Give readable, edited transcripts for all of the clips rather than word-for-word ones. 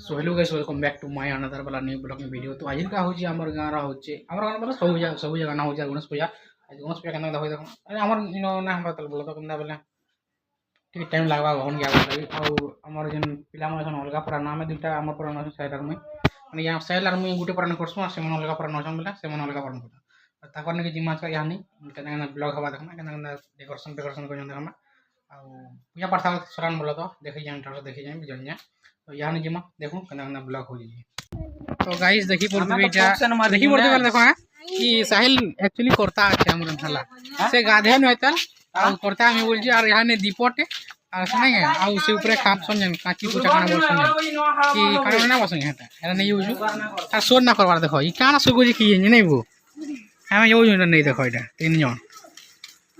So hello guys welcome back to my another वाला new blogging video. तो आज का होची हमर गाँव होचे हमर गाँव मतलब सब जगह ना होचे गणेश पूजा। आज गणेश पूजा केना देखो देखो अरे हमर इनो ना हम तल बोलो तो केना बोले ठीक टाइम लागबा गहन गया भाई। और हमर जन पिला मन जन अलगा पुराना में दुटा हमर पुराना साइडर में माने यहाँ साइडर में गुटे पुराना करसु से मन अलगा पुराना छन बोले से मन अलगा पुराना और ताकर ने जिमा का यानी केना केना ब्लॉग हवा देखना केना केना डेकोरेशन को जन देखना आ पूजा पाठ सरान बोलो तो देखि जान देखि जान जन तो यहाँ जिमा देखो केना ब्लॉग हो जाए। तो गाइस देखी पड़ते देखी पड़ते देखो है कि साहिल एक्चुअली करता है हमर हला से गाधे न होतल आ करता हम बोल जी और यहाँ ने दीपटे आ से नहीं है आ उसे ऊपर खाप सन जन काची पूजा करना बोल सन कि कारण ना बसन हेता एरा नहीं यूज आ सोन ना करवार देखो ई काना सुगुजी की नहीं वो हम यूज नहीं देखो इटा तीन जन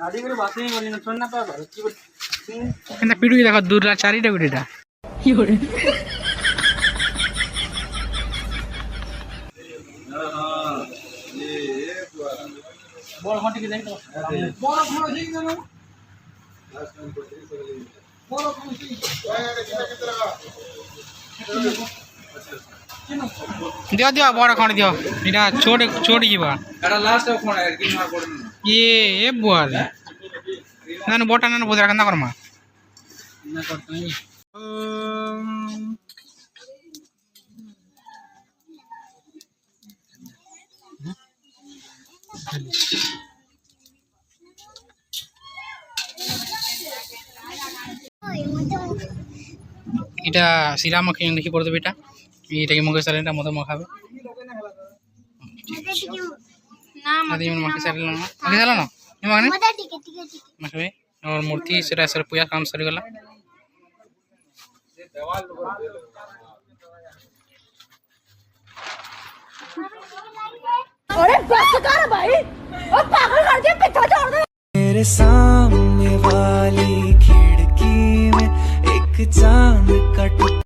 गाड़ी में बात नहीं बोली न सोन ना पा केना पीडू देखो दूर चारिटा गुडीटा योरे बॉल घंटे के जाई तो बॉल घंटे ठीक ना लास्ट टाइम को बॉल घंटे दियो दियो बड़ खण दियो इटा छोड़ छोड़ जीवा एटा लास्ट खण है कि मार पड़ ये बॉल नान बोटा नान बोदरा कंदा करमा ना करता है এটা শ্রীরামকে দেখি পড়তে বেটা এটা কি মগে সারেটা মত মখাবে না মতে মগে সারল না মগে সারল না মানে মতে ঠিক ঠিক মখাবে और मूर्ति सेटा सर पूजा काम सरी गला अरे बस कर भाई ओ पागल कर दिया पीछे छोड़ दे। मेरे सामने वाली खिड़की में एक चांद का टुकड़ा